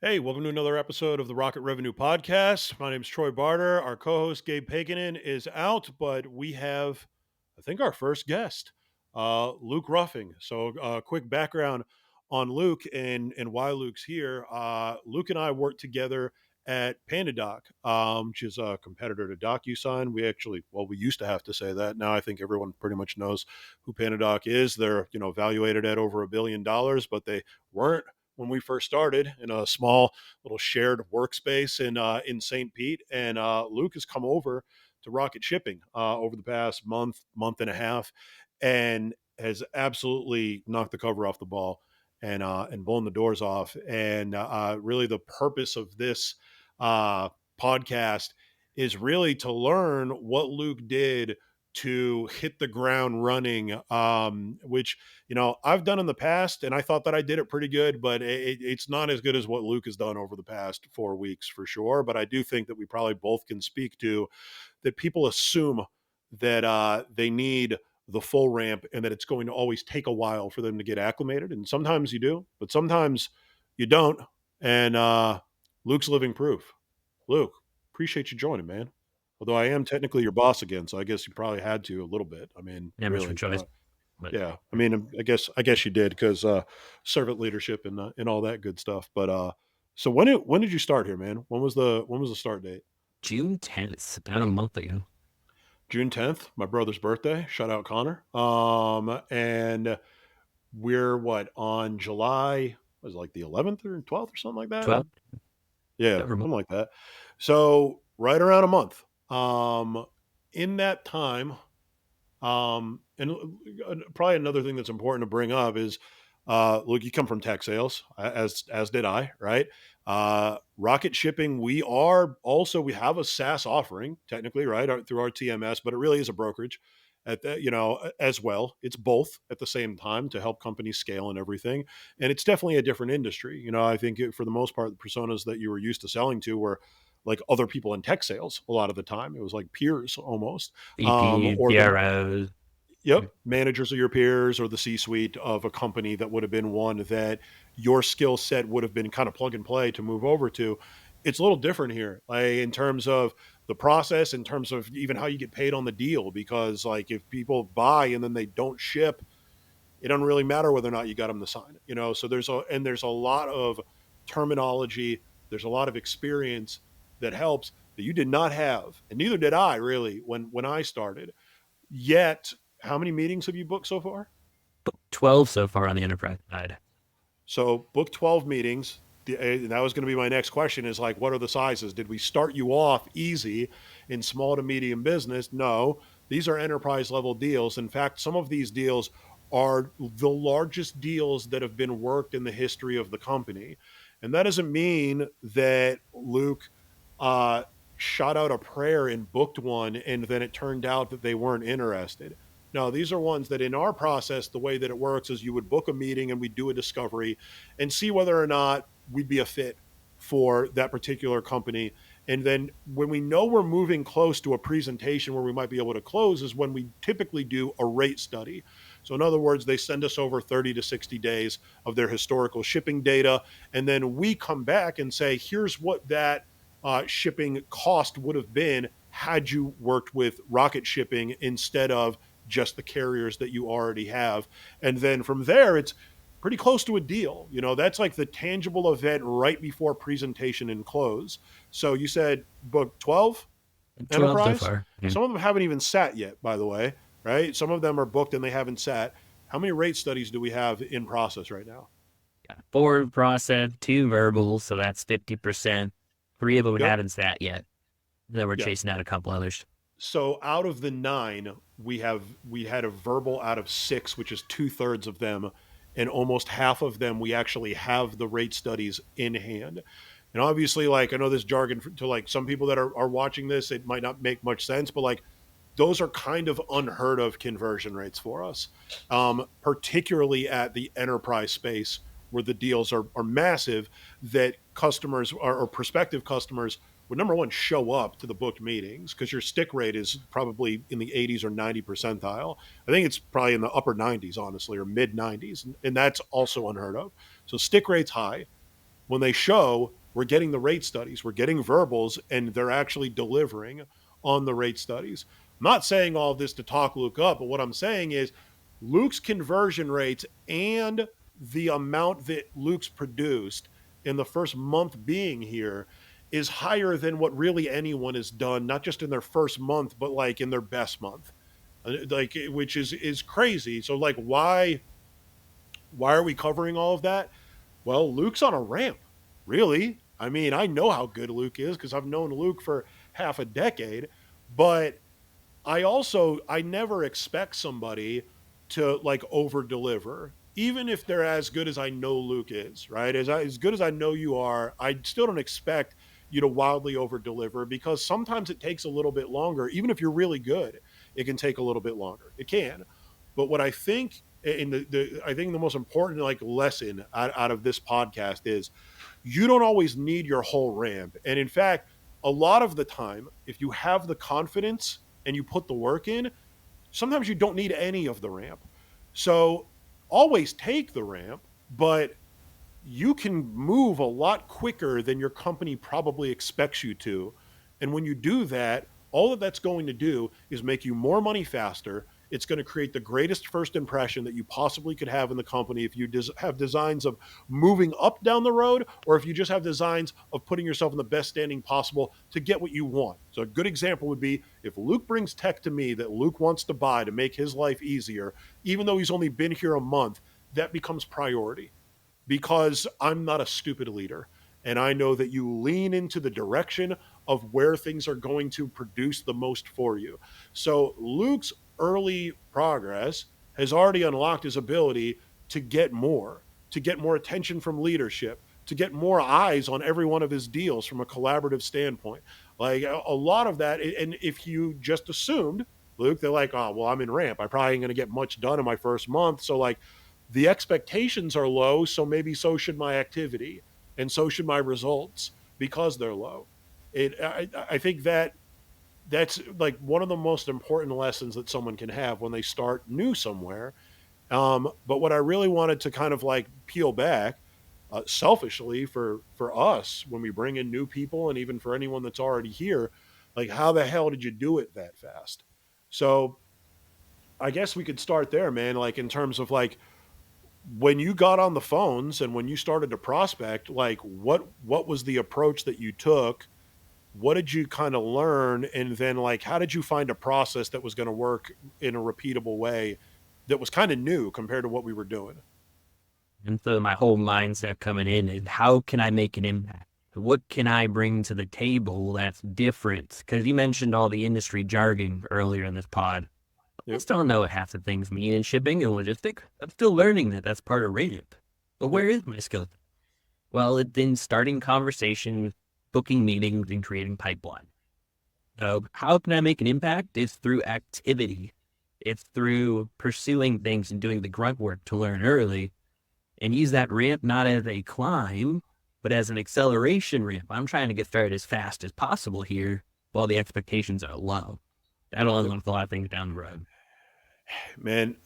Hey, welcome to another episode of the Rocket Revenue Podcast. My name is Troy Barter. Our co-host Gabe Paganin is out, but we have, I think, our first guest, Luke Ruffing. So, quick background on Luke and why Luke's here. Luke and I worked together at PandaDoc, which is a competitor to DocuSign. We used to have to say that. Now I think everyone pretty much knows who PandaDoc is. They're valuated at over $1 billion, but they weren't when we first started in a small little shared workspace in St. Pete. And Luke has come over to Rocket Shipping over the past month and a half, and has absolutely knocked the cover off the ball and blown the doors off. And really, the purpose of this podcast is really to learn what Luke did to hit the ground running, which I've done in the past, and I thought that I did it pretty good, but it's not as good as what Luke has done over the past 4 weeks for sure. But I do think that we probably both can speak to that. People assume that they need the full ramp and that it's going to always take a while for them to get acclimated. And sometimes you do, but sometimes you don't. And Luke's living proof. Luke, appreciate you joining, man. Although I am technically your boss again, so I guess you probably had to a little bit. I mean, Never much of a really, choice, but yeah. I mean, I guess you did because servant leadership and all that good stuff. But so when did you start here, man? When was the start date? June 10th, about a month ago. June 10th, my brother's birthday. Shout out Connor. And we're what on July? Was it like the 11th or 12th or something like that? 12, Yeah, over a month. something like that. So right around a month. Um, in that time, and probably another thing that's important to bring up is, look, you come from tech sales, as did I, right? Rocket Shipping, we have a SaaS offering technically, right, through our TMS, but it really is a brokerage at the, as well. It's both at the same time to help companies scale and everything, and it's definitely a different industry. I think for the most part, the personas that you were used to selling to were like other people in tech sales. A lot of the time, it was like peers almost, VP, or the PRO. Yep, managers of your peers or the C-suite of a company that would have been one that your skill set would have been kind of plug and play to move over to. It's a little different here, like in terms of the process, in terms of even how you get paid on the deal. Because like if people buy and then they don't ship, it doesn't really matter whether or not you got them to sign it. So there's a lot of terminology, there's a lot of experience that helps that you did not have, and neither did I really when I started. Yet, how many meetings have you booked so far? 12 so far on the enterprise side. So, book 12 meetings. That was going to be my next question is like, what are the sizes? Did we start you off easy in small to medium business? No, these are enterprise level deals. In fact, some of these deals are the largest deals that have been worked in the history of the company. And that doesn't mean that Luke uh, shot out a prayer and booked one, and then it turned out that they weren't interested. No, these are ones that in our process, the way that it works is you would book a meeting and we'd do a discovery and see whether or not we'd be a fit for that particular company. And then when we know we're moving close to a presentation where we might be able to close is when we typically do a rate study. So, in other words, they send us over 30 to 60 days of their historical shipping data. And then we come back and say, here's what that shipping cost would have been had you worked with Rocket Shipping instead of just the carriers that you already have. And then from there, it's pretty close to a deal. That's like the tangible event right before presentation and close. So you said book 12 12 so enterprise. far. Yeah. Some of them haven't even sat yet, by the way, right? Some of them are booked and they haven't sat. How many rate studies do we have in process right now? Got 4 process, 2 verbal, so that's 50%. 3 of them we Yep. haven't sat yet. Then we're Yeah. chasing out a couple others. So out of the nine, we had a verbal out of six, which is two-thirds of them, and almost half of them we actually have the rate studies in hand. And obviously, like I know this jargon to like some people that are watching this, it might not make much sense, but like those are kind of unheard of conversion rates for us, particularly at the enterprise space where the deals are massive that customers or prospective customers would number one show up to the booked meetings because your stick rate is probably in the 80s or 90 percentile. I think it's probably in the upper 90s, honestly, or mid 90s, and that's also unheard of. So stick rate's high. when they show we're getting the rate studies, we're getting verbals, and they're actually delivering on the rate studies. I'm not saying all of this to talk Luke up, but what I'm saying is Luke's conversion rates and the amount that Luke's produced in the first month being here is higher than what really anyone has done, not just in their first month, but like in their best month, like which is crazy. So like, why are we covering all of that? Well, Luke's on a ramp, really. I mean, I know how good Luke is because I've known Luke for half a decade, but I never expect somebody to like over deliver, even if they're as good as I know Luke is, right? As good as I know you are, I still don't expect you to wildly over deliver because sometimes it takes a little bit longer. Even if you're really good, it can take a little bit longer. It can. But what I think in I think the most important like lesson out of this podcast is you don't always need your whole ramp. And in fact, a lot of the time, if you have the confidence and you put the work in, sometimes you don't need any of the ramp. So always take the ramp, but you can move a lot quicker than your company probably expects you to. And when you do that, all that that's going to do is make you more money faster. It's going to create the greatest first impression that you possibly could have in the company if you have designs of moving up down the road, or if you just have designs of putting yourself in the best standing possible to get what you want. So, a good example would be if Luke brings tech to me that Luke wants to buy to make his life easier, even though he's only been here a month, that becomes priority because I'm not a stupid leader. And I know that you lean into the direction of where things are going to produce the most for you. So Luke's early progress has already unlocked his ability to get more attention from leadership, to get more eyes on every one of his deals from a collaborative standpoint. Like a lot of that. And if you just assumed, Luke, they're like, oh, well, I'm in ramp. I probably ain't going to get much done in my first month. So, like, the expectations are low, so maybe so should my activity and so should my results because they're low. I think that that's like one of the most important lessons that someone can have when they start new somewhere. But what I really wanted to kind of like peel back selfishly for us when we bring in new people and even for anyone that's already here, like how the hell did you do it that fast? So I guess we could start there, man. Like in terms of like when you got on the phones and when you started to prospect, like what was the approach that you took? What did you kind of learn? And then like how did you find a process that was going to work in a repeatable way that was kind of new compared to what we were doing? And so my whole mindset coming in is how can I make an impact? What can I bring to the table that's different? Because you mentioned all the industry jargon earlier in this pod. I Yep. still don't know what half the things mean in shipping and logistics. I'm still learning that that's part of ramp. But Yep. where is my skill? Well, it's in starting conversations, booking meetings, and creating pipeline. So how can I make an impact? It's through activity. It's through pursuing things and doing the grunt work to learn early and use that ramp not as a climb, but as an acceleration ramp. I'm trying to get started as fast as possible here while the expectations are low. That'll Yep. unlock a lot of things down the road. Man,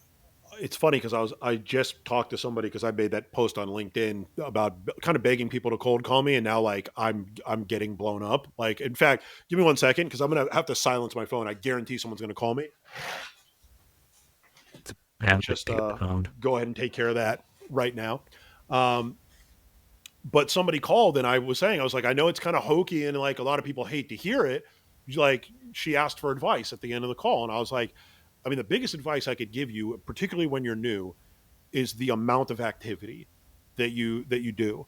it's funny because I just talked to somebody because I made that post on LinkedIn about kind of begging people to cold call me, and now like I'm getting blown up. Like, in fact, give me 1 second because I'm gonna have to silence my phone. I guarantee someone's gonna call me. I have Let's to just pick up the phone. go ahead and take care of that right now. Um, but somebody called and I was saying, I was like, I know it's kind of hokey and like a lot of people hate to hear it. Like she asked for advice at the end of the call. And I was like, I mean, the biggest advice I could give you, particularly when you're new, is the amount of activity that you do.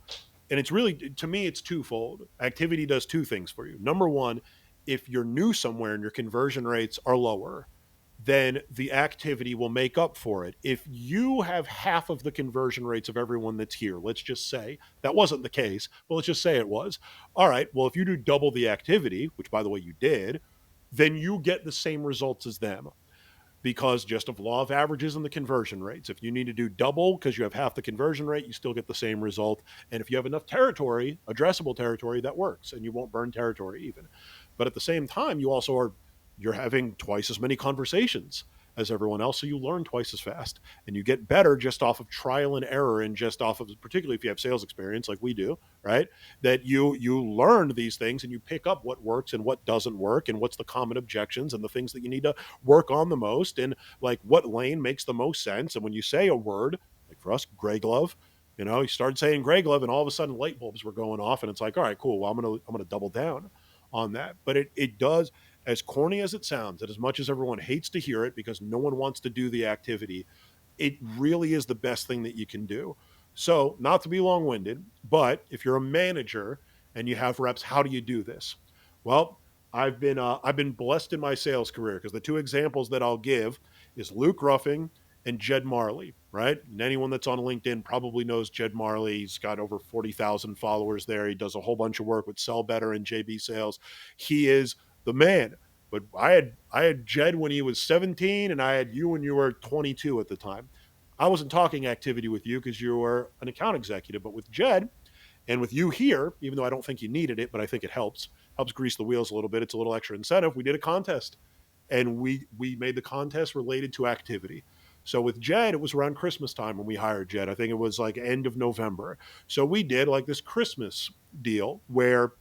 And it's really to me it's twofold. Activity does two things for you. Number one, if you're new somewhere and your conversion rates are lower, then the activity will make up for it. If you have half of the conversion rates of everyone that's here, let's just say that wasn't the case, but let's just say it was. All right, well, if you do double the activity, which by the way you did, then you get the same results as them because just of law of averages and the conversion rates. If you need to do double because you have half the conversion rate, you still get the same result. And if you have enough territory, addressable territory, that works and you won't burn territory even. But at the same time, you're having twice as many conversations as everyone else. So you learn twice as fast and you get better just off of trial and error, and just off of, particularly if you have sales experience like we do, right? That you learn these things and you pick up what works and what doesn't work, and what's the common objections and the things that you need to work on the most, and like what lane makes the most sense. And when you say a word, like for us, gray glove, you started saying gray glove, and all of a sudden light bulbs were going off, and it's like, all right, cool. Well, I'm gonna double down on that. But it does, as corny as it sounds, and as much as everyone hates to hear it because no one wants to do the activity, it really is the best thing that you can do. So, not to be long winded, but if you're a manager and you have reps, how do you do this? Well, I've been blessed in my sales career because the two examples that I'll give is Luke Ruffing and Jed Marley, right? And anyone that's on LinkedIn probably knows Jed Marley. He's got over 40,000 followers there. He does a whole bunch of work with Sell Better and JB Sales. He is the man. But I had Jed when he was 17, and I had you when you were 22 at the time. I wasn't talking activity with you because you were an account executive, but with Jed and with you here, even though I don't think you needed it, but I think it helps grease the wheels a little bit. It's a little extra incentive. We did a contest, and we made the contest related to activity. So with Jed, it was around Christmas time when we hired Jed. I think it was like end of November. So we did like this Christmas deal where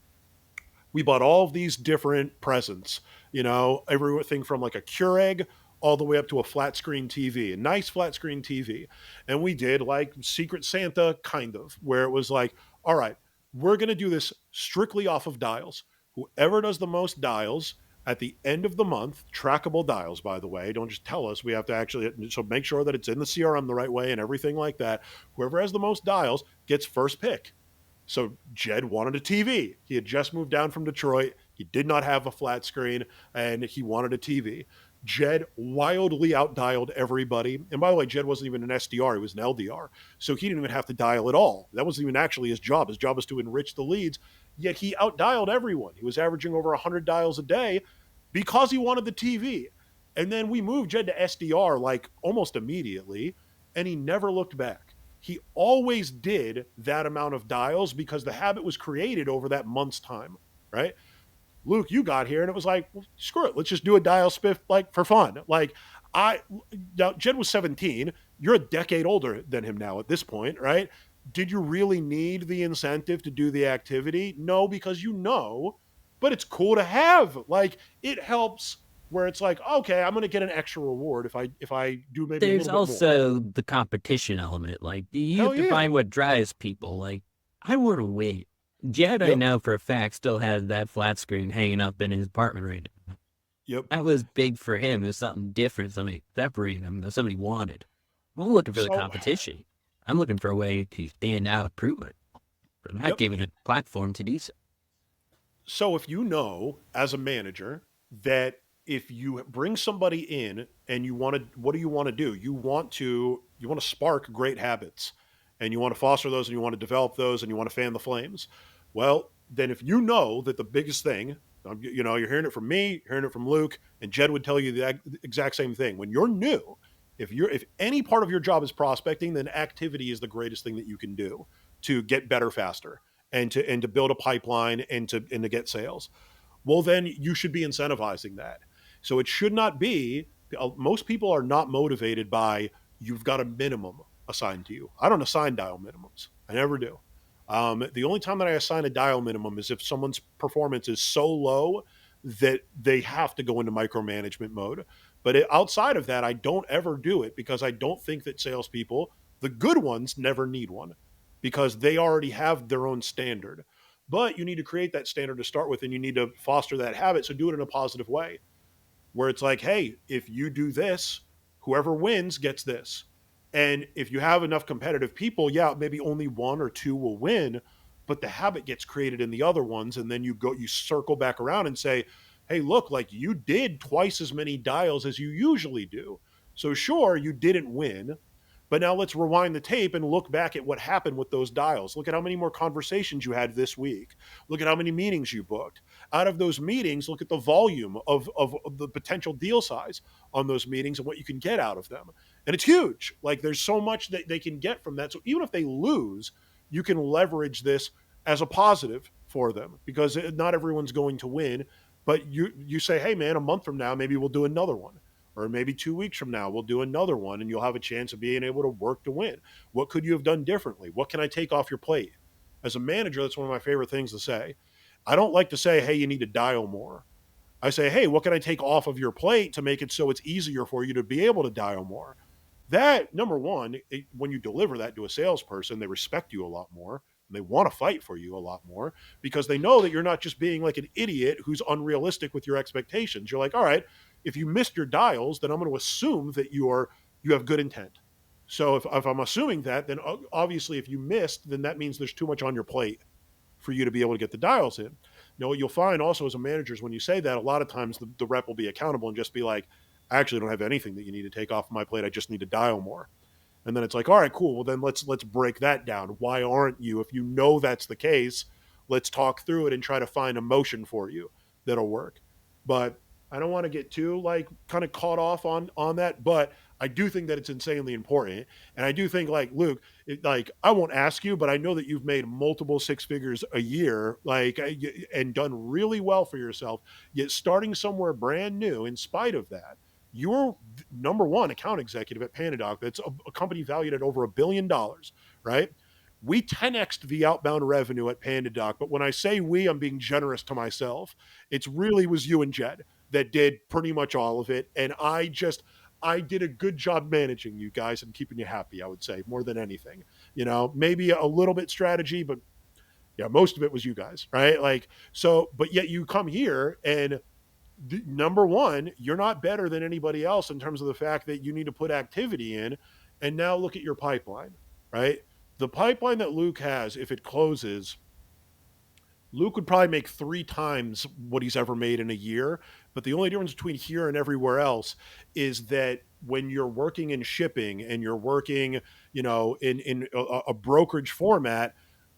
we bought all of these different presents, everything from like a Keurig all the way up to a flat screen TV, a nice flat screen TV. And we did like Secret Santa, kind of, where it was like, all right, we're going to do this strictly off of dials. Whoever does the most dials at the end of the month, trackable dials, by the way, don't just tell us. We have to actually, so make sure that it's in the CRM the right way and everything like that. Whoever has the most dials gets first pick. So Jed wanted a TV. He had just moved down from Detroit. He did not have a flat screen, and he wanted a TV. Jed wildly outdialed everybody. And by the way, Jed wasn't even an SDR, he was an LDR. So he didn't even have to dial at all. That wasn't even actually his job. His job was to enrich the leads, yet he outdialed everyone. He was averaging over 100 dials a day because he wanted the TV. And then we moved Jed to SDR like almost immediately, and he never looked back. He always did that amount of dials because the habit was created over that month's time, right? Luke, you got here and it was like, well, screw it, let's just do a dial spiff like for fun. Like I now Jed was 17. You're a decade older than him now at this point, right? Did you really need the incentive to do the activity? No, because but it's cool to have. Like it helps where it's like, okay, I'm gonna get an extra reward if I do maybe a There's little bit more. also the competition element. Like you have Hell to yeah. find what drives people. Like I want to win. Jed, I Yep. know for a fact, still has that flat screen hanging up in his apartment right now. Yep. That was big for him. It was something different, something separating him, that somebody wanted. I'm looking for the So competition. I'm looking for a way to stand out, prove it. But I'm not yep. giving a platform to do so. So if you know as a manager that if you bring somebody in and you want to, what do you want to do? You want to spark great habits, and you want to foster those, and you want to develop those, and you want to fan the flames. Well, then if you know that the biggest thing, you're hearing it from me, hearing it from Luke, and Jed would tell you the exact same thing. When you're new, if any part of your job is prospecting, then activity is the greatest thing that you can do to get better faster and to build a pipeline and to get sales. Well, then you should be incentivizing that. So it should not be. Most people are not motivated by you've got a minimum assigned to you. I don't assign dial minimums. I never do. The only time that I assign a dial minimum is if someone's performance is so low that they have to go into micromanagement mode. But outside of that, I don't ever do it because I don't think that salespeople, the good ones, never need one because they already have their own standard. But you need to create that standard to start with, and you need to foster that habit. So do it in a positive way where it's like, hey, if you do this, whoever wins gets this. And if you have enough competitive people, yeah, maybe only one or two will win, but the habit gets created in the other ones. And then you circle back around and say, hey, look, like you did twice as many dials as you usually do. So sure, you didn't win, but now let's rewind the tape and look back at what happened with those dials. Look at how many more conversations you had this week. Look at how many meetings you booked. Out of those meetings, look at the volume of the potential deal size on those meetings and what you can get out of them. And it's huge. Like there's so much that they can get from that. So even if they lose, you can leverage this as a positive for them because not everyone's going to win. But you say, hey man, a month from now, maybe we'll do another one. Or maybe 2 weeks from now, we'll do another one and you'll have a chance of being able to work to win. What could you have done differently? What can I take off your plate? As a manager, that's one of my favorite things to say. I don't like to say, hey, you need to dial more. I say, hey, what can I take off of your plate to make it so it's easier for you to be able to dial more? That, number one, when you deliver that to a salesperson, they respect you a lot more. And they want to fight for you a lot more because they know that you're not just being like an idiot who's unrealistic with your expectations. You're like, all right, if you missed your dials, then I'm going to assume that you have good intent. So if I'm assuming that, then obviously if you missed, then that means there's too much on your plate for you to be able to get the dials in. What you'll find also as a manager is when you say that, a lot of times the rep will be accountable and just be like, I actually don't have anything that you need to take off my plate. I just need to dial more. And then it's like, all right, cool. Well, then let's break that down. Why aren't you? If you know that's the case, let's talk through it and try to find a motion for you that'll work. But I don't want to get too like kind of caught off on that. But I do think that it's insanely important, and I do think like Luke, like I won't ask you, but I know that you've made multiple six figures a year, like and done really well for yourself. Yet starting somewhere brand new, in spite of that, you're number one account executive at PandaDoc. That's a company valued at over $1 billion, right? We 10x'd the outbound revenue at PandaDoc, but when I say we, I'm being generous to myself. It's really was you and Jed that did pretty much all of it, and I did a good job managing you guys and keeping you happy. I would say more than anything, maybe a little bit strategy, but yeah, most of it was you guys, right? Like so, but yet you come here and number one, you're not better than anybody else in terms of the fact that you need to put activity in. And now look at your pipeline, right? The pipeline that Luke has, if it closes, Luke would probably make 3 times what he's ever made in a year. But the only difference between here and everywhere else is that when you're working in shipping and you're working, in a brokerage format,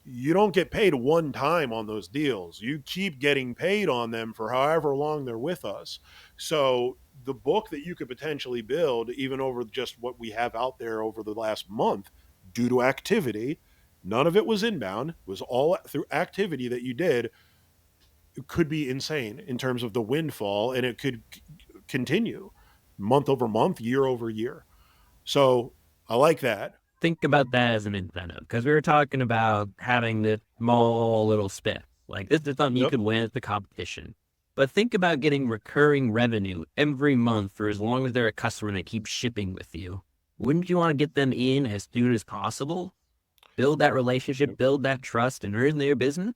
you don't get paid one time on those deals. You keep getting paid on them for however long they're with us. So the book that you could potentially build, even over just what we have out there over the last month, due to activity, none of it was inbound. It was all through activity that you did. It could be insane in terms of the windfall, and it could continue month over month, year over year. So I like that. Think about that as an incentive because we were talking about having this small little spiff. Like this is something you Yep. could win at the competition. But think about getting recurring revenue every month for as long as they're a customer that keeps shipping with you. Wouldn't you want to get them in as soon as possible? Build that relationship, Yep. build that trust, and earn their business?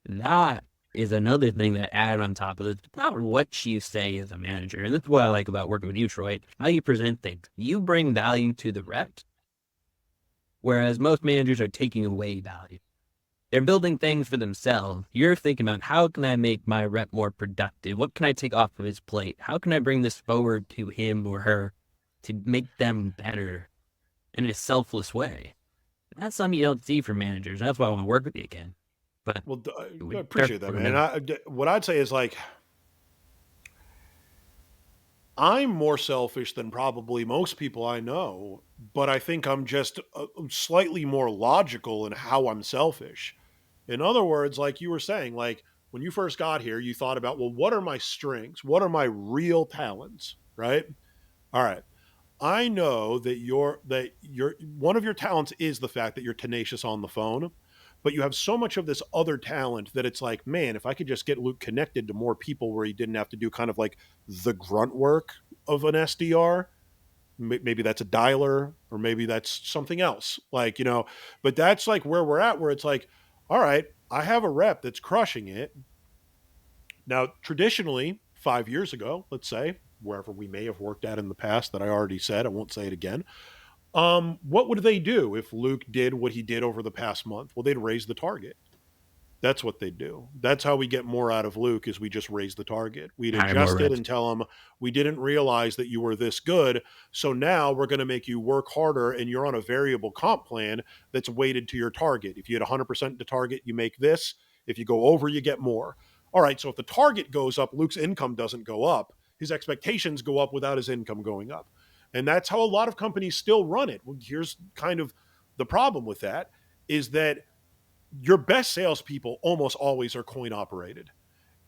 That is another thing that add on top of it. It's not what you say as a manager. And that's what I like about working with you, Troy. How you present things. You bring value to the rep, whereas most managers are taking away value. They're building things for themselves. You're thinking about how can I make my rep more productive? What can I take off of his plate? How can I bring this forward to him or her to make them better in a selfless way? That's something you don't see from managers. That's why I want to work with you again. But Well, I we start appreciate that, working man. them. What I'd say is like, I'm more selfish than probably most people I know, but I think I'm just slightly more logical in how I'm selfish. In other words, like you were saying, like when you first got here, you thought about, well, what are my strengths? What are my real talents? Right? All right. I know that your one of your talents is the fact that you're tenacious on the phone, but you have so much of this other talent that it's like, man, if I could just get Luke connected to more people where he didn't have to do kind of like the grunt work of an SDR, maybe that's a dialer or maybe that's something else. Like, but that's like where we're at, where it's like, all right, I have a rep that's crushing it. Now, traditionally, 5 years ago, let's say, wherever we may have worked at in the past that I already said, I won't say it again. What would they do if Luke did what he did over the past month? Well, they'd raise the target. That's what they do. That's how we get more out of Luke is we just raise the target. We'd Hire more adjust it reps. and tell him we didn't realize that you were this good. So now we're going to make you work harder and you're on a variable comp plan that's weighted to your target. If you hit 100% to target, you make this. If you go over, you get more. All right. So if the target goes up, Luke's income doesn't go up. His expectations go up without his income going up. And that's how a lot of companies still run it. Well, here's kind of the problem with that is that your best salespeople almost always are coin operated.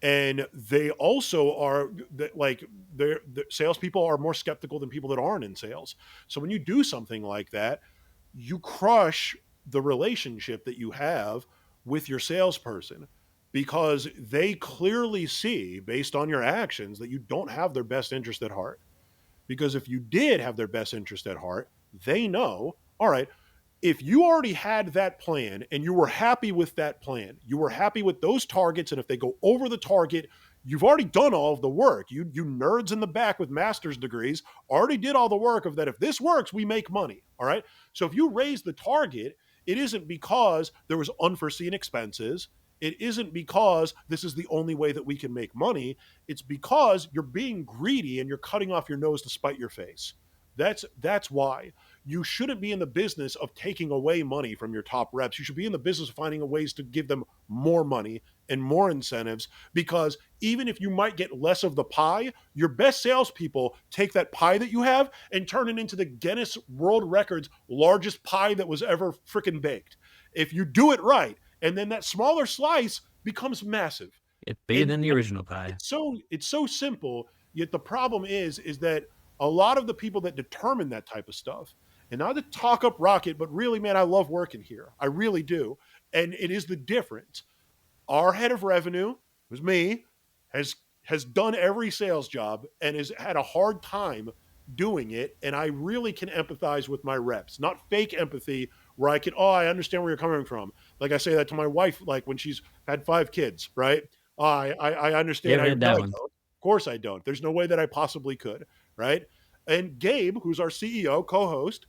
And they also are like the salespeople are more skeptical than people that aren't in sales. So when you do something like that, you crush the relationship that you have with your salesperson, because they clearly see based on your actions that you don't have their best interest at heart. Because if you did have their best interest at heart, they know, all right, if you already had that plan and you were happy with that plan, you were happy with those targets, and if they go over the target, you've already done all of the work. You nerds in the back with master's degrees already did all the work of that. If this works, we make money. All right. So if you raise the target, it isn't because there was unforeseen expenses. It isn't because this is the only way that we can make money. It's because you're being greedy and you're cutting off your nose to spite your face. That's why you shouldn't be in the business of taking away money from your top reps. You should be in the business of finding ways to give them more money and more incentives, because even if you might get less of the pie, your best salespeople take that pie that you have and turn it into the Guinness World Records largest pie that was ever freaking baked. If you do it right, and then that smaller slice becomes massive. It's bigger And than the original pie. it's so simple. Yet the problem is that a lot of the people that determine that type of stuff, and not to talk up Rocket, but really, man, I love working here. I really do. And it is the difference. Our head of revenue, who's me, has has done every sales job and has had a hard time doing it. And I really can empathize with my reps, not fake empathy where I can, oh, I understand where you're coming from. Like I say that to my wife, like when she's had 5 kids, right? Oh, I You understand. ever had No, that I one? don't. Of course I don't. There's no way that I possibly could, right? And Gabe, who's our CEO, co-host,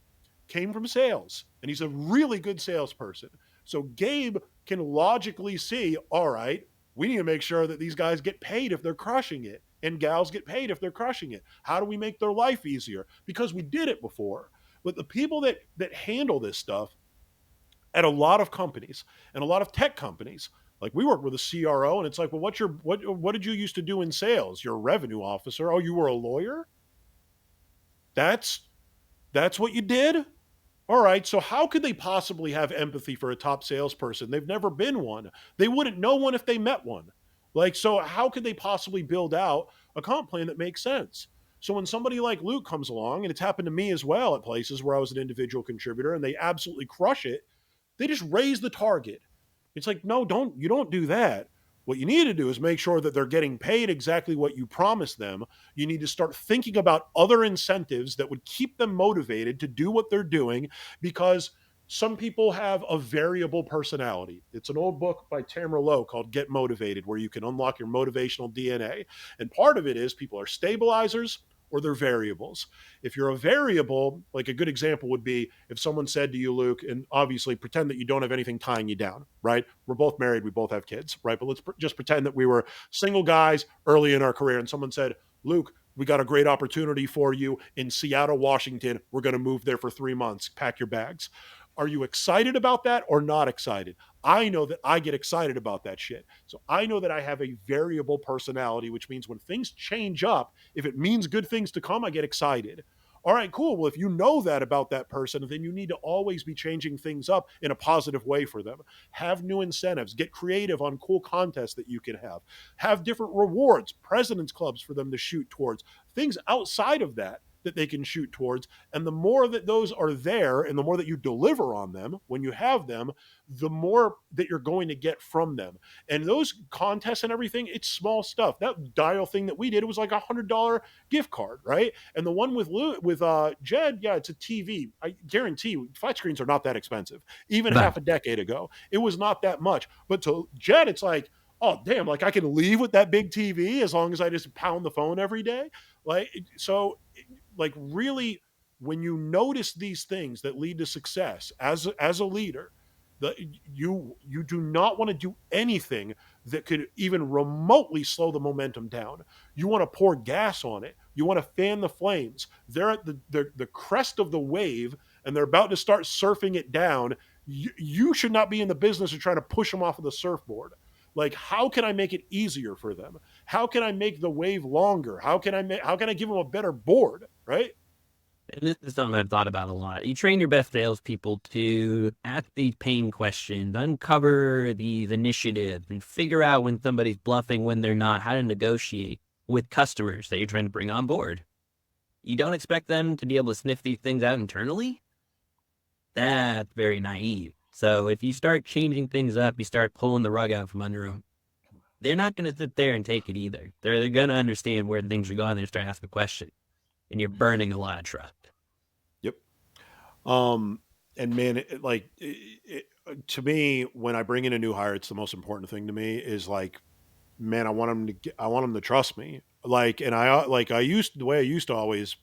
came from sales, and he's a really good salesperson. So Gabe can logically see, all right, we need to make sure that these guys get paid if they're crushing it, and gals get paid if they're crushing it. How do we make their life easier? Because we did it before. But the people that handle this stuff at a lot of companies and a lot of tech companies, like we work with a CRO, and it's like, well, what did you used to do in sales? You're a revenue officer. Oh, you were a lawyer? That's that's what you did? All right, so how could they possibly have empathy for a top salesperson? They've never been one. They wouldn't know one if they met one. Like, so how could they possibly build out a comp plan that makes sense? So when somebody like Luke comes along, and it's happened to me as well at places where I was an individual contributor and they absolutely crush it, they just raise the target. It's like, no, don't do that. What you need to do is make sure that they're getting paid exactly what you promised them. You need to start thinking about other incentives that would keep them motivated to do what they're doing, because some people have a variable personality. It's an old book by Tamara Lowe called Get Motivated, where you can unlock your motivational DNA. And part of it is people are stabilizers or they're variables. If you're a variable, like a good example would be if someone said to you, Luke, and obviously pretend that you don't have anything tying you down, right? We're both married, we both have kids, right? But let's just pretend that we were single guys early in our career and someone said, Luke, we got a great opportunity for you in Seattle, Washington. We're going to move there for 3 months. Pack your bags. Are you excited about that or not excited? I know that I get excited about that shit. So I know that I have a variable personality, which means when things change up, if it means good things to come, I get excited. All right, cool. Well, if you know that about that person, then you need to always be changing things up in a positive way for them. Have new incentives, get creative on cool contests that you can have different rewards, president's clubs for them to shoot towards, things outside of that they can shoot towards. And the more that those are there and the more that you deliver on them when you have them, the more that you're going to get from them. And those contests and everything, it's small stuff. That dial thing that we did, it was like $100 gift card, right? And the one with Jed, yeah, it's a TV. I guarantee flat screens are not that expensive. Even But half a decade ago, it was not that much. But to Jed, it's like, oh damn, like I can leave with that big TV as long as I just pound the phone every day. Like so, like really, when you notice these things that lead to success as a leader, you do not want to do anything that could even remotely slow the momentum down. You want to pour gas on it. You want to fan the flames. They're at the crest of the wave and they're about to start surfing it down. You should not be in the business of trying to push them off of the surfboard. Like, how can I make it easier for them? How can I make the wave longer? How can I give them a better board? Right? And this is something I've thought about a lot. You train your best salespeople to ask these pain questions, uncover these initiatives, and figure out when somebody's bluffing, when they're not, how to negotiate with customers that you're trying to bring on board. You don't expect them to be able to sniff these things out internally? That's very naive. So if you start changing things up, you start pulling the rug out from under them, they're not going to sit there and take it either. They're going to understand where things are going and start asking questions. And you're burning a lot of trust. Yep. Um, and man, to me, when I bring in a new hire, it's the most important thing to me is like, man, I want them to trust me. Like, and the way I used to always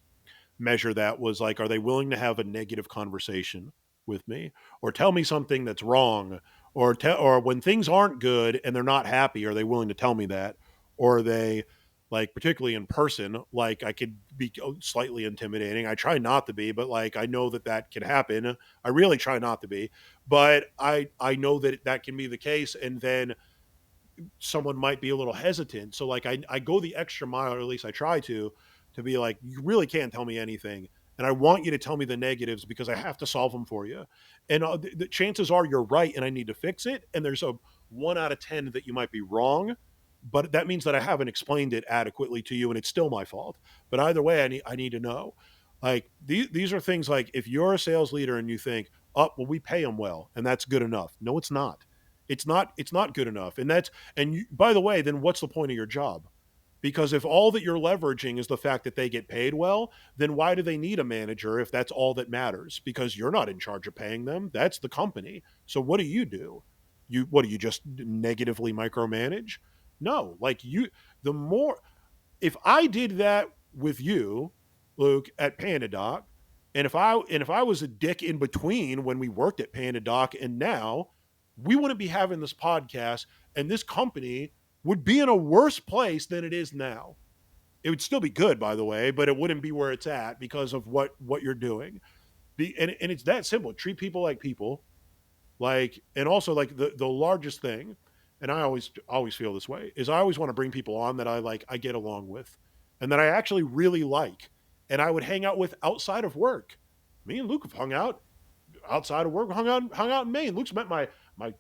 measure that was like, are they willing to have a negative conversation with me or tell me something that's wrong or when things aren't good and they're not happy, are they willing to tell me that? Or are they like, particularly in person, like I could be slightly intimidating. I try not to be, but like, I know that that can happen. I really try not to be, but I know that that can be the case. And then someone might be a little hesitant. So like I go the extra mile, or at least I try to be like, you really can't tell me anything. And I want you to tell me the negatives because I have to solve them for you. And the chances are you're right and I need to fix it. And there's a 1 out of 10 that you might be wrong. But that means that I haven't explained it adequately to you and it's still my fault. But either way, I need to know. Like these are things like if you're a sales leader and you think, oh, well, we pay them well and that's good enough. No, it's not. It's not good enough. And you, by the way, then what's the point of your job? Because if all that you're leveraging is the fact that they get paid well, then why do they need a manager if that's all that matters? Because you're not in charge of paying them. That's the company. So what do? What do you just negatively micromanage? No, like you the more if I did that with you, Luke, at PandaDoc, and if I was a dick in between when we worked at PandaDoc and now, we wouldn't be having this podcast, and this company would be in a worse place than it is now. It would still be good, by the way, but it wouldn't be where it's at because of what you're doing. And it's that simple. Treat people like people, like, and also like the largest thing, and I always feel this way, is I always want to bring people on that I get along with and that I actually really like and I would hang out with outside of work. Me and Luke have hung out outside of work, hung out in Maine. Luke's met my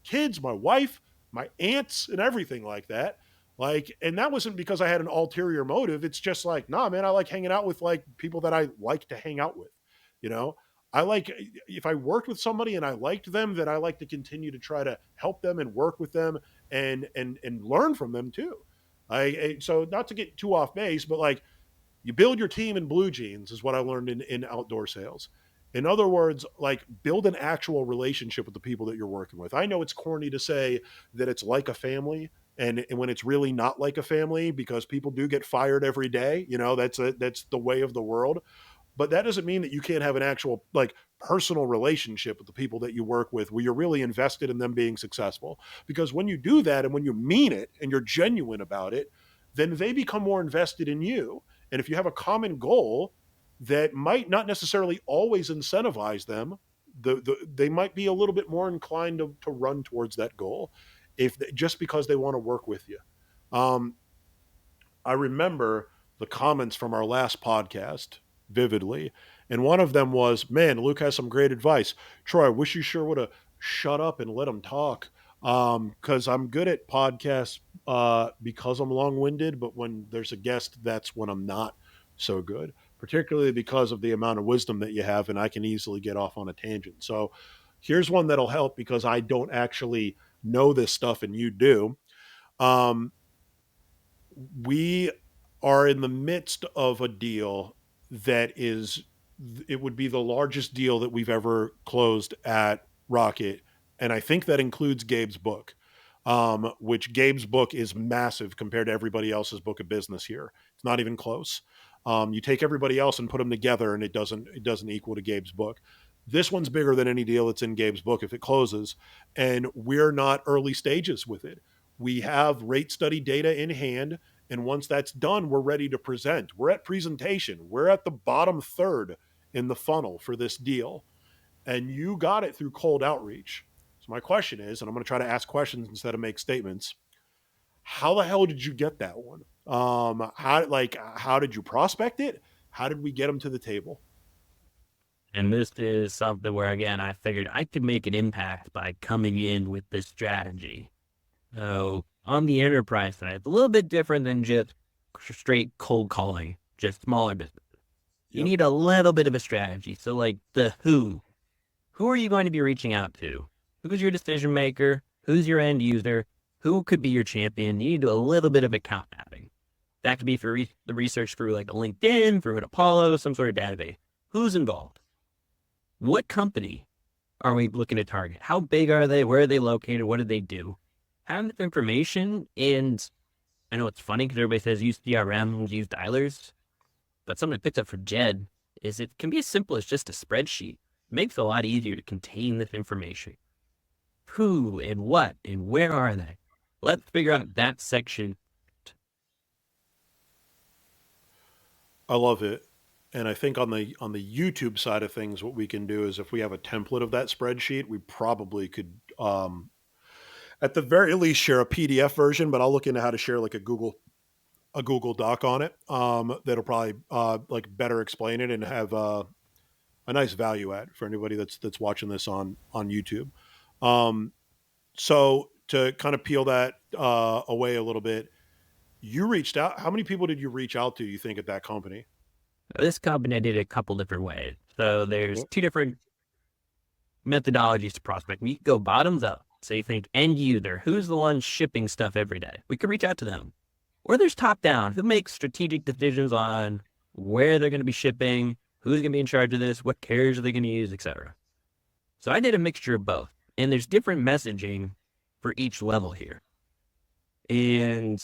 kids, my wife, my aunts, and everything like that. Like, and that wasn't because I had an ulterior motive. It's just like, nah, man, I like hanging out with like people that I like to hang out with. You know, I like if I worked with somebody and I liked them, then I like to continue to try to help them and work with them and learn from them too. So not to get too off base, but like you build your team in blue jeans is what I learned in outdoor sales. In other words, like build an actual relationship with the people that you're working with. I know it's corny to say that it's like a family, and when it's really not like a family because people do get fired every day. You know, that's the way of the world. But that doesn't mean that you can't have an actual like personal relationship with the people that you work with where you're really invested in them being successful. Because when you do that and when you mean it and you're genuine about it, then they become more invested in you. And if you have a common goal that might not necessarily always incentivize them, they might be a little bit more inclined to run towards that goal if just because they want to work with you. Um, I remember the comments from our last podcast vividly. And one of them was, man, Luke has some great advice. Troy, I wish you sure would have shut up and let him talk. Because I'm good at podcasts because I'm long winded, but when there's a guest, that's when I'm not so good, particularly because of the amount of wisdom that you have, and I can easily get off on a tangent. So here's one that'll help because I don't actually know this stuff and you do. Um, we are in the midst of a deal that is it would be the largest deal that we've ever closed at Rocket, and I think that includes Gabe's book, which Gabe's book is massive compared to everybody else's book of business here. It's not even close. You take everybody else and put them together, and it doesn't equal to Gabe's book. This one's bigger than any deal that's in Gabe's book if it closes, and we're not early stages with it. We have rate study data in hand. And once that's done, we're ready to present. We're at presentation. We're at the bottom third in the funnel for this deal. And you got it through cold outreach. So my question is, and I'm going to try to ask questions instead of make statements. How the hell did you get that one? How did you prospect it? How did we get them to the table? And this is something where, again, I figured I could make an impact by coming in with this strategy. So on the enterprise side, it's a little bit different than just straight cold calling, just smaller business. You Yep. need a little bit of a strategy. So like the who are you going to be reaching out to? Who's your decision maker? Who's your end user? Who could be your champion? You need to do a little bit of account mapping. That could be for the research through like a LinkedIn, through an Apollo, some sort of database. Who's involved? What company are we looking to target? How big are they? Where are they located? What do they do? Have this information. And I know it's funny because everybody says use CRMs, use dialers, but something I picked up from Jed is it can be as simple as just a spreadsheet. It makes it a lot easier to contain this information. Who and what and where are they? Let's figure out that section. I love it. And I think on the YouTube side of things, what we can do is if we have a template of that spreadsheet, we probably could at the very least share a PDF version, but I'll look into how to share like a Google Doc on it. That'll probably like better explain it and have a nice value add for anybody that's watching this on YouTube. Um, so to kind of peel that away a little bit, you reached out. How many people did you reach out to? You think at that company? This company I did a couple different ways. So there's Yep. two different methodologies to prospect. We could go bottoms up. So you think end user, who's the one shipping stuff every day? We could reach out to them. Or there's top down, who makes strategic decisions on where they're going to be shipping, who's going to be in charge of this, what carriers are they going to use, etc. So I did a mixture of both. And there's different messaging for each level here. And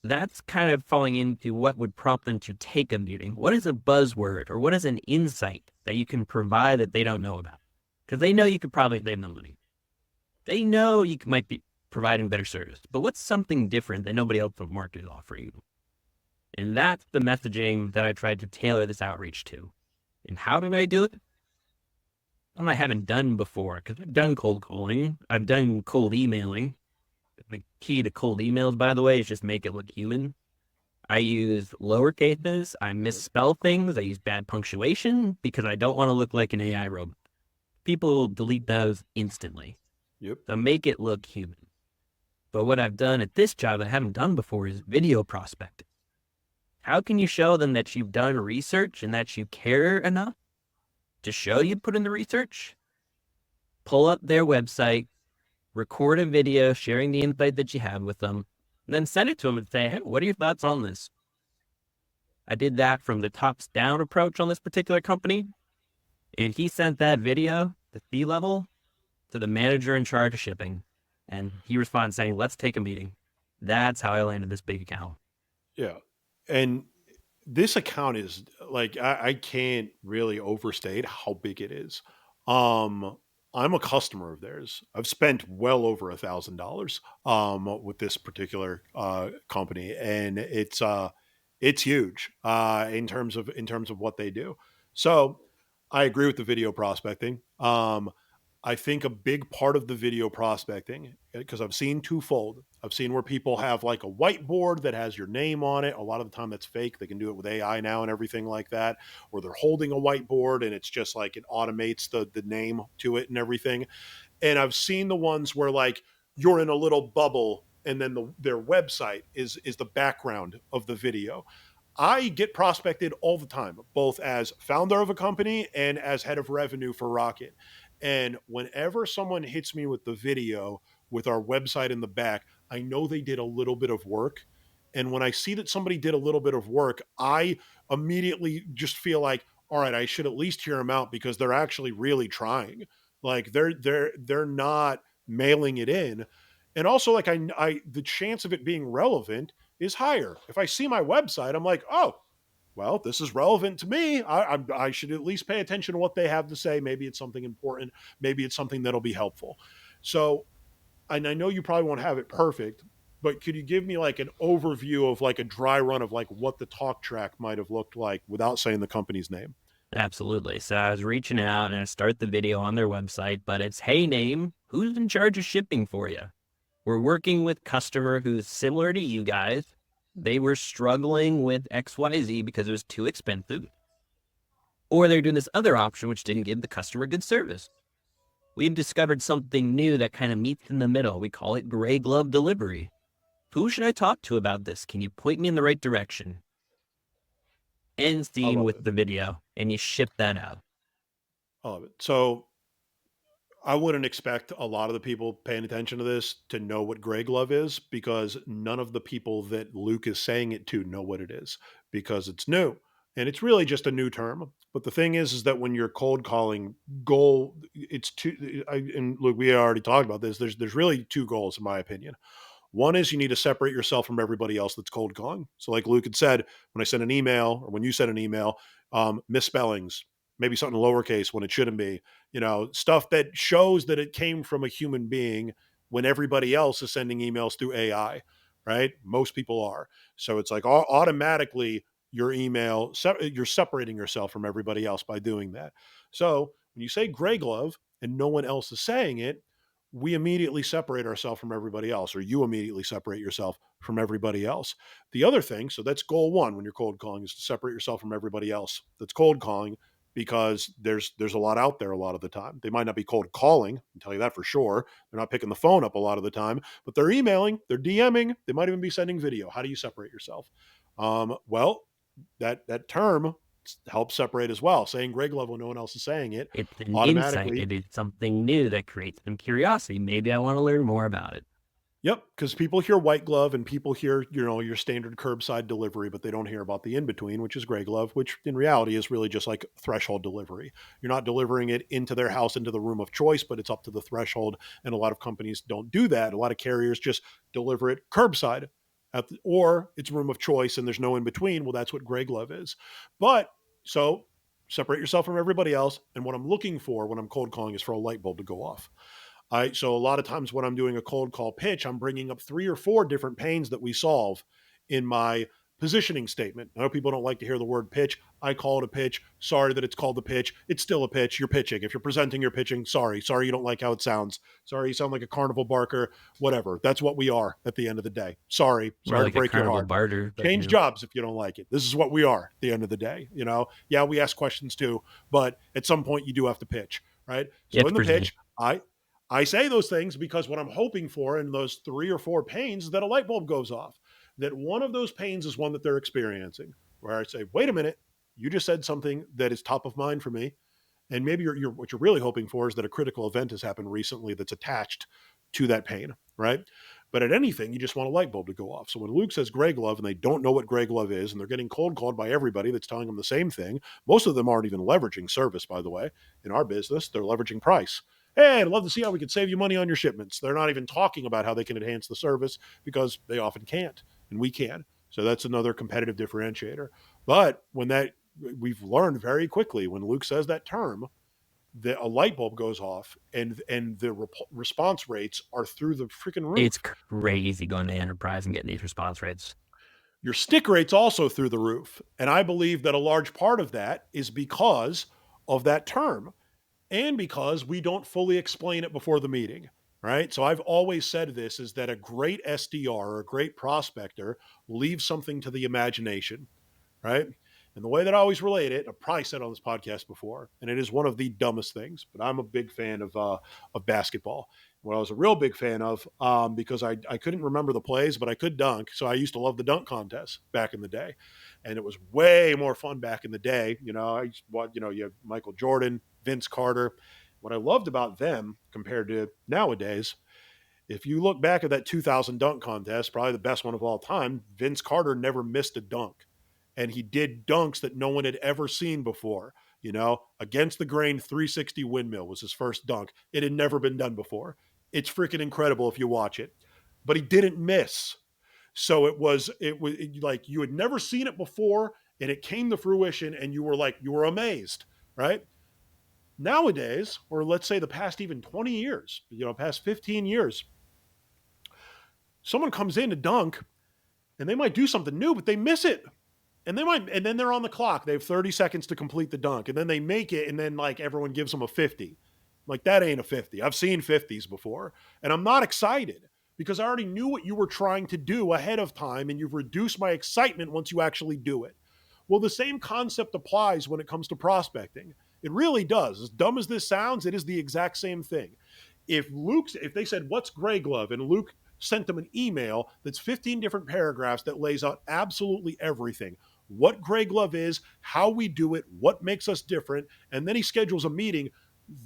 that's kind of falling into what would prompt them to take a meeting. What is a buzzword or what is an insight that you can provide that they don't know about? Because they know you could probably save them money. They know you might be providing better service, but what's something different that nobody else in the market is offering you? And that's the messaging that I tried to tailor this outreach to. And how did I do it? Well, I haven't done before because I've done cold calling. I've done cold emailing. The key to cold emails, by the way, is just make it look human. I use lower cases. I misspell things. I use bad punctuation because I don't want to look like an AI robot. People delete those instantly. Yep. So make it look human. But what I've done at this job that I haven't done before is video prospecting. How can you show them that you've done research and that you care enough to show you put in the research? Pull up their website, record a video sharing the insight that you have with them, and then send it to them and say, hey, what are your thoughts on this? I did that from the tops down approach on this particular company. And he sent that video, the C level, to the manager in charge of shipping. And he responds saying, let's take a meeting. That's how I landed this big account. Yeah. And this account is like I can't really overstate how big it is. Um, I'm a customer of theirs. I've spent well over $1,000 with this particular company, and it's huge in terms of what they do. So I agree with the video prospecting. I think a big part of the video prospecting, because I've seen twofold. I've seen where people have like a whiteboard that has your name on it. A lot of the time that's fake. They can do it with AI now and everything like that. Or they're holding a whiteboard and it's just like it automates the name to it and everything. And I've seen the ones where like you're in a little bubble and then their website is the background of the video. I get prospected all the time, both as founder of a company and as head of revenue for Rocket. And whenever someone hits me with the video with our website in the back, I know they did a little bit of work. And when I see that somebody did a little bit of work, I immediately just feel like, all right, I should at least hear them out because they're actually really trying. Like they're not mailing it in. And also like I the chance of it being relevant is higher. If I see my website, I'm like, oh, well, this is relevant to me. I should at least pay attention to what they have to say. Maybe it's something important. Maybe it's something that'll be helpful. So, and I know you probably won't have it perfect, but could you give me like an overview of like a dry run of like what the talk track might have looked like without saying the company's name? Absolutely. So I was reaching out and I start the video on their website, but it's, hey, name, who's in charge of shipping for you? We're working with customer who's similar to you guys. They were struggling with XYZ because it was too expensive. Or they're doing this other option, which didn't give the customer good service. We've discovered something new that kind of meets in the middle. We call it gray glove delivery. Who should I talk to about this? Can you point me in the right direction? End I scene love with it. the video, and you ship that out. I love it. So I wouldn't expect a lot of the people paying attention to this to know what gray glove is, because none of the people that Luke is saying it to know what it is, because it's new and it's really just a new term. But the thing is that when you're cold calling, goal it's two. And Luke, we already talked about this. There's really two goals in my opinion. One is you need to separate yourself from everybody else that's cold calling. So, like Luke had said, when I sent an email or when you sent an email, misspellings, maybe something lowercase when it shouldn't be, stuff that shows that it came from a human being when everybody else is sending emails through AI, right? Most people are. So it's like automatically your email, you're separating yourself from everybody else by doing that. So when you say gray glove and no one else is saying it, we immediately separate ourselves from everybody else, or you immediately separate yourself from everybody else. The other thing, so that's goal one when you're cold calling, is to separate yourself from everybody else that's cold calling, because there's a lot out there a lot of the time. They might not be cold calling, I can tell you that for sure. They're not picking the phone up a lot of the time, but they're emailing, they're DMing, they might even be sending video. How do you separate yourself? Well, that term helps separate as well. Saying gray glove when no one else is saying it It's an insight. automatically. It is something new that creates some curiosity. Maybe I want to learn more about it. Yep, because people hear white glove and people hear, your standard curbside delivery, but they don't hear about the in between, which is gray glove, which in reality is really just like threshold delivery. You're not delivering it into their house, into the room of choice, but it's up to the threshold. And a lot of companies don't do that. A lot of carriers just deliver it curbside, or it's room of choice and there's no in between. Well, that's what gray glove is. But so separate yourself from everybody else. And what I'm looking for when I'm cold calling is for a light bulb to go off. So a lot of times when I'm doing a cold call pitch, I'm bringing up 3 or 4 different pains that we solve in my positioning statement. I know people don't like to hear the word pitch. I call it a pitch. Sorry that it's called a pitch. It's still a pitch. You're pitching. If you're presenting, you're pitching. Sorry. Sorry you don't like how it sounds. Sorry you sound like a carnival barker. Whatever. That's what we are at the end of the day. Sorry. More Sorry to like a break your carnival heart. barter, but Change jobs if you don't like it. This is what we are at the end of the day. Yeah, we ask questions too, but at some point you do have to pitch, right? you So have in to the present. pitch, I say those things because what I'm hoping for in those 3 or 4 pains is that a light bulb goes off. That one of those pains is one that they're experiencing, where I say, wait a minute, you just said something that is top of mind for me. And maybe what you're really hoping for is that a critical event has happened recently that's attached to that pain, right? But at anything, you just want a light bulb to go off. So when Luke says gray glove and they don't know what gray glove is and they're getting cold called by everybody that's telling them the same thing, most of them aren't even leveraging service, by the way. In our business, they're leveraging price. Hey, I'd love to see how we could save you money on your shipments. They're not even talking about how they can enhance the service because they often can't, and we can. So that's another competitive differentiator. But we've learned very quickly when Luke says that term, that a light bulb goes off and the response rates are through the freaking It's roof. crazy going to enterprise and getting these response rates. Your stick rate's also through the roof. And I believe that a large part of that is because of that term and because we don't fully explain it before the meeting, right? So I've always said this is that a great SDR or a great prospector leaves something to the imagination, right? And the way that I always relate it, I've probably said on this podcast before, and it is one of the dumbest things, but I'm a big fan of basketball. What I was a real big fan of, because I couldn't remember the plays, but I could dunk. So I used to love the dunk contest back in the day. And it was way more fun back in the day. You have Michael Jordan, Vince Carter. What I loved about them compared to nowadays, if you look back at that 2000 dunk contest, probably the best one of all time, Vince Carter never missed a dunk. And he did dunks that no one had ever seen before. Against the grain 360 windmill was his first dunk. It had never been done before. It's freaking incredible if you watch it. But he didn't miss. So it was like you had never seen it before and it came to fruition and you were amazed, right? Nowadays, or let's say the past even 20 years, past 15 years, someone comes in to dunk and they might do something new, but they miss it. And then they're on the clock. They have 30 seconds to complete the dunk. And then they make it, and then like everyone gives them a 50. Like that ain't a 50. I've seen 50s before. And I'm not excited because I already knew what you were trying to do ahead of time, and you've reduced my excitement once you actually do it. Well, the same concept applies when it comes to prospecting. It really does. As dumb as this sounds, it is the exact same thing. If they said, "What's Gray Glove?" and Luke sent them an email that's 15 different paragraphs that lays out absolutely everything, what Gray Glove is, how we do it, what makes us different, and then he schedules a meeting,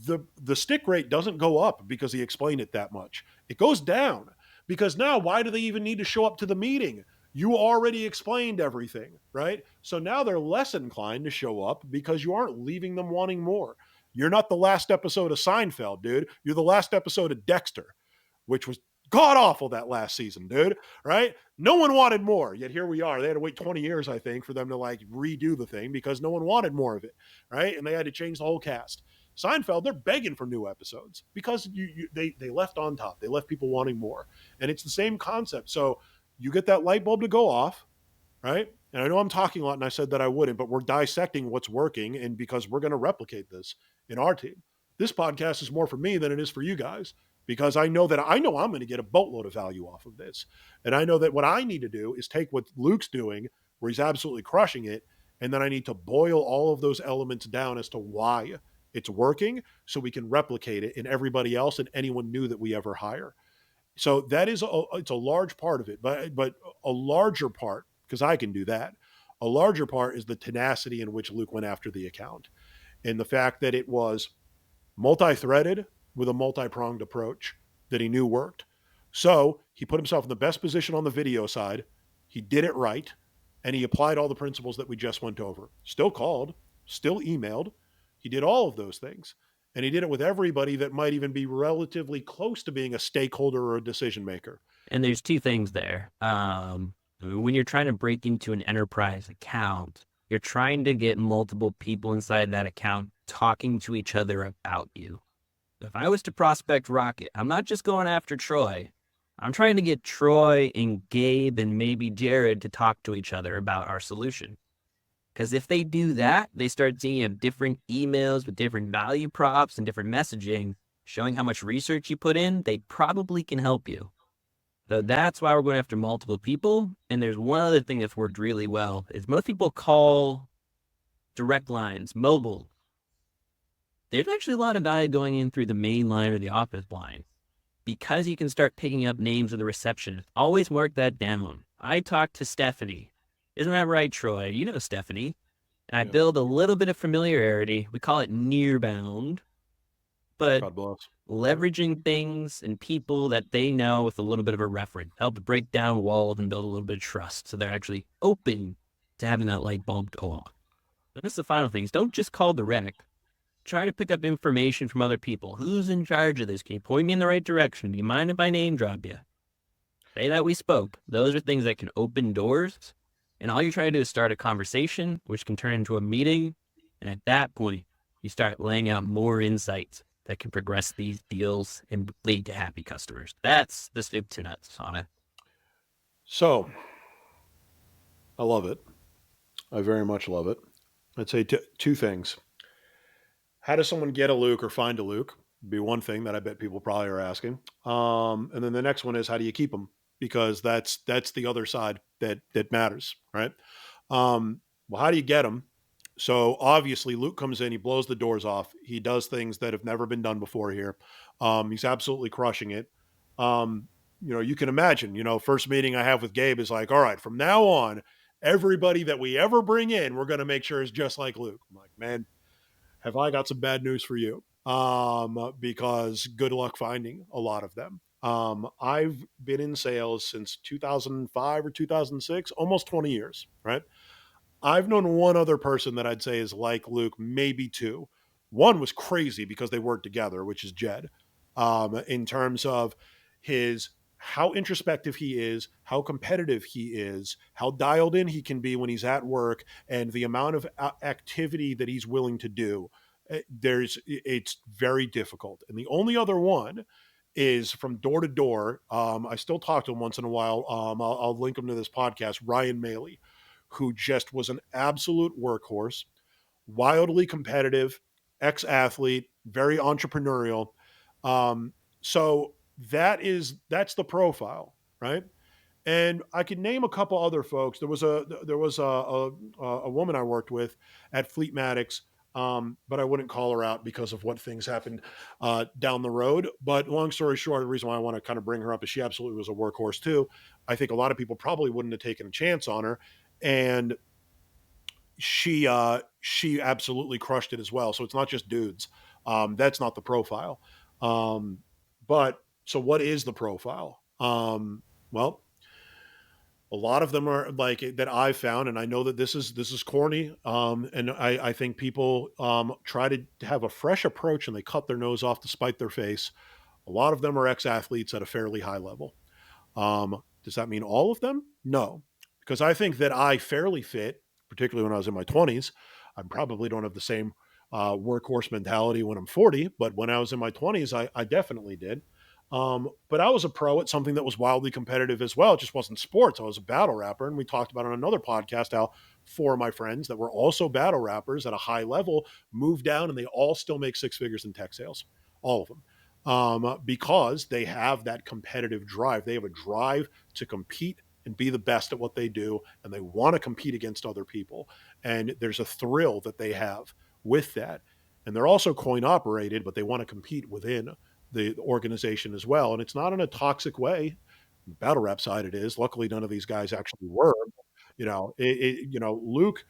the stick rate doesn't go up because he explained it that much. It goes down because now why do they even need to show up to the meeting? You already explained everything, right? So now they're less inclined to show up because you aren't leaving them wanting more. You're not the last episode of Seinfeld, dude. You're the last episode of Dexter, which was god awful that last season, dude. Right? No one wanted more. Yet here we are. They had to wait 20 years, I think, for them to like redo the thing because no one wanted more of it, right? And they had to change the whole cast. Seinfeld, they're begging for new episodes because they left on top. They left people wanting more, and it's the same concept. So you get that light bulb to go off, right? And I know I'm talking a lot and I said that I wouldn't, but we're dissecting what's working. And because we're going to replicate this in our team, this podcast is more for me than it is for you guys because I know I'm going to get a boatload of value off of this. And I know that what I need to do is take what Luke's doing, where he's absolutely crushing it, and then I need to boil all of those elements down as to why it's working so we can replicate it in everybody else and anyone new that we ever hire. So that is it's a large part of it, but a larger part, because I can do that, a larger part is the tenacity in which Luke went after the account and the fact that it was multi-threaded with a multi-pronged approach that he knew worked. So he put himself in the best position on the video side. He did it right, and he applied all the principles that we just went over. Still called, still emailed. He did all of those things. And he did it with everybody that might even be relatively close to being a stakeholder or a decision maker. And there's two things there. When you're trying to break into an enterprise account, you're trying to get multiple people inside that account talking to each other about you. If I was to prospect Rocket, I'm not just going after Troy. I'm trying to get Troy and Gabe and maybe Jared to talk to each other about our solution. Because if they do that, they start seeing different emails with different value props and different messaging, showing how much research you put in, they probably can help you. So that's why we're going after multiple people. And there's one other thing that's worked really well is most people call direct lines, mobile. There's actually a lot of value going in through the main line or the office line because you can start picking up names of the receptionist. Always mark that down. I talked to Stephanie. Isn't that right, Troy? You know Stephanie. And I Yeah. build a little bit of familiarity. We call it near bound, but God bless. leveraging things and people that they know with a little bit of a reference help break down walls and build a little bit of trust. So they're actually open to having that light bulb go on. And that's the final thing is don't just call direct. Try to pick up information from other people. Who's in charge of this? Can you point me in the right direction? Do you mind if I name drop you? Say that we spoke. Those are things that can open doors. And all you're trying to do is start a conversation, which can turn into a meeting. And at that point, you start laying out more insights that can progress these deals and lead to happy customers. That's the soup to nuts on it. So I love it. I very much love it. I'd say two things. How does someone get a Luke or find a Luke? Would be one thing that I bet people probably are asking. And then the next one is how do you keep them? Because that's the other side that matters, right? Well, how do you get them? So obviously, Luke comes in, he blows the doors off. He does things that have never been done before here. He's absolutely crushing it. You can imagine. First meeting I have with Gabe is like, all right, from now on, everybody that we ever bring in, we're going to make sure is just like Luke. I'm like, man, have I got some bad news for you? Because good luck finding a lot of them. I've been in sales since 2005 or 2006, almost 20 years, right? I've known one other person that I'd say is like Luke, maybe two. One was crazy because they worked together, which is Jed, in terms of his how introspective he is, how competitive he is, how dialed in he can be when he's at work, and the amount of activity that he's willing to do. It's very difficult. And the only other one is from door to door. I still talk to him once in a while. I'll link him to this podcast, Ryan Maley, who just was an absolute workhorse, wildly competitive, ex athlete, very entrepreneurial. So that's the profile, right? And I could name a couple other folks. There was a woman I worked with at Fleetmatics, but I wouldn't call her out because of what things happened down the road. But long story short, the reason why I want to kind of bring her up is she absolutely was a workhorse too. I think a lot of people probably wouldn't have taken a chance on her, and she absolutely crushed it as well. So it's not just dudes. That's not the profile. But so what is the profile? Well, a lot of them are like that I've found, and I know that this is corny, and I think people try to have a fresh approach and they cut their nose off to spite their face. A lot of them are ex-athletes at a fairly high level. Does that mean all of them? No, because I think that I fairly fit, particularly when I was in my 20s. I probably don't have the same workhorse mentality when I'm 40, but when I was in my 20s, I definitely did. But I was a pro at something that was wildly competitive as well. It just wasn't sports. I was a battle rapper. And we talked about on another podcast how four of my friends that were also battle rappers at a high level moved down and they all still make six figures in tech sales. All of them. Because they have that competitive drive. They have a drive to compete and be the best at what they do, and they want to compete against other people. And there's a thrill that they have with that. And they're also coin operated, but they want to compete within the organization as well. And it's not in a toxic way. The battle rap side, it is. Luckily, none of these guys actually were. Luke,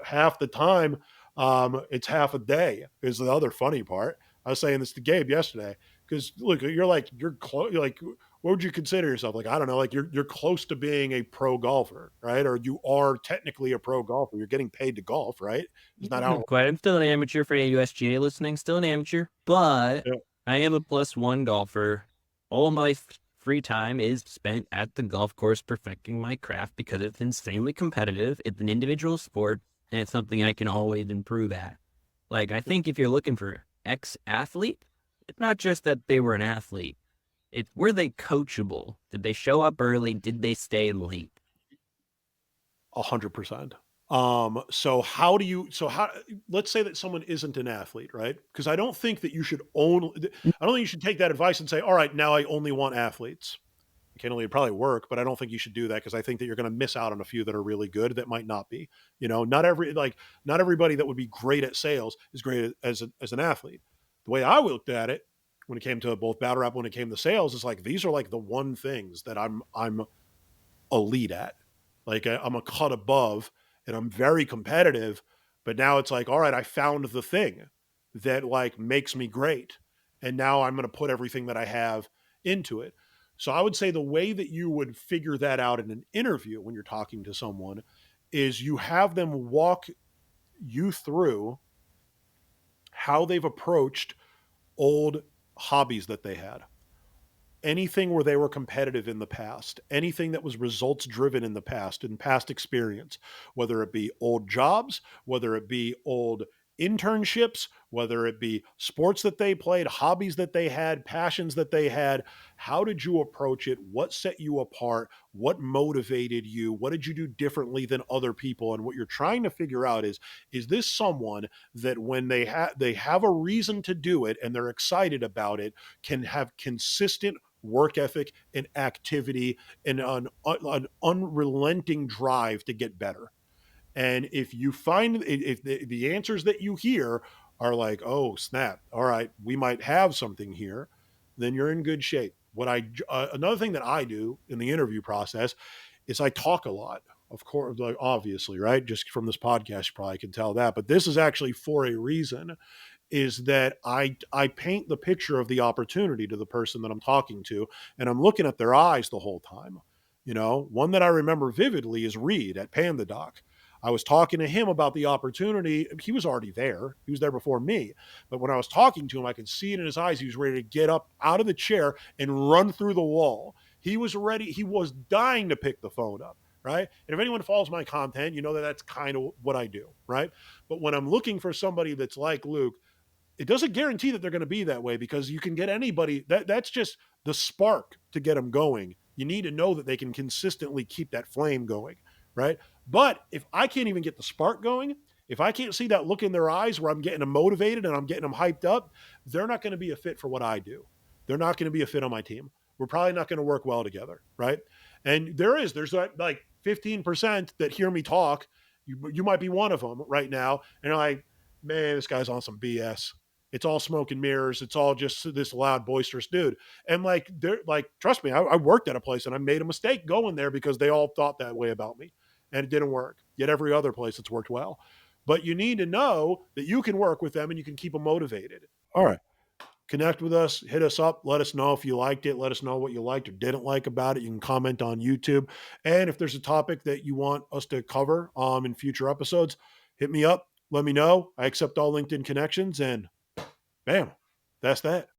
half the time, it's half a day is the other funny part. I was saying this to Gabe yesterday because look, you're close. Like, what would you consider yourself? Like, I don't know. Like, you're close to being a pro golfer, right? Or you are technically a pro golfer. You're getting paid to golf, right? Isn't that how? Quite. I'm still an amateur for any USGA listening. Still an amateur, but Yeah, I am a +1 golfer. All my free time is spent at the golf course perfecting my craft because it's insanely competitive. It's an individual sport, and it's something I can always improve at. Like, I think if you're looking for ex-athlete, it's not just that they were an athlete. It's were they coachable? Did they show up early? Did they stay late? 100%. So how do you? So how? Let's say that someone isn't an athlete, right? Because I don't think that you should only. I don't think you should take that advice and say, "All right, now I only want athletes." Can only probably work, but I don't think you should do that because I think that you're going to miss out on a few that are really good that might not be. Not everybody that would be great at sales is great as an athlete. The way I looked at it when it came to both battle rap, when it came to sales, is like these are like the one things that I'm elite at. Like I'm a cut above and I'm very competitive, but now it's like, all right, I found the thing that like makes me great. And now I'm going to put everything that I have into it. So I would say the way that you would figure that out in an interview when you're talking to someone is you have them walk you through how they've approached old hobbies that they had, anything where they were competitive in the past, anything that was results driven in the past, in past experience, whether it be old jobs, whether it be old internships, whether it be sports that they played, hobbies that they had, passions that they had. How did you approach it? What set you apart? What motivated you? What did you do differently than other people? And what you're trying to figure out is this someone that when they have a reason to do it and they're excited about it, can have consistent work ethic and activity and an unrelenting drive to get better. And if you find if the answers that you hear are like, oh snap, all right, we might have something here, then you're in good shape. Another thing that I do in the interview process is I talk a lot. Of course, like obviously, right? Just from this podcast, you probably can tell that. But this is actually for a reason, is that I paint the picture of the opportunity to the person that I'm talking to, and I'm looking at their eyes the whole time. One that I remember vividly is Reed at Panda Doc. I was talking to him about the opportunity. He was already there. He was there before me. But when I was talking to him, I could see it in his eyes. He was ready to get up out of the chair and run through the wall. He was ready. He was dying to pick the phone up. Right. And if anyone follows my content, you know that that's kind of what I do. Right. But when I'm looking for somebody that's like Luke, it doesn't guarantee that they're going to be that way because you can get anybody that's just the spark to get them going. You need to know that they can consistently keep that flame going, right? But if I can't even get the spark going, if I can't see that look in their eyes where I'm getting them motivated and I'm getting them hyped up, they're not going to be a fit for what I do. They're not going to be a fit on my team. we're probably not going to work well together, right? And there's like 15% that hear me talk. You might be one of them right now, and you're like, man, this guy's on some BS. It's all smoke and mirrors. It's all just this loud, boisterous dude. And like, they're like, trust me, I worked at a place and I made a mistake going there because they all thought that way about me, and it didn't work. Yet every other place it's worked well. But you need to know that you can work with them and you can keep them motivated. All right. Connect with us, hit us up, let us know if you liked it, let us know what you liked or didn't like about it. You can comment on YouTube. And if there's a topic that you want us to cover in future episodes, hit me up, let me know. I accept all LinkedIn connections, and bam, that's that.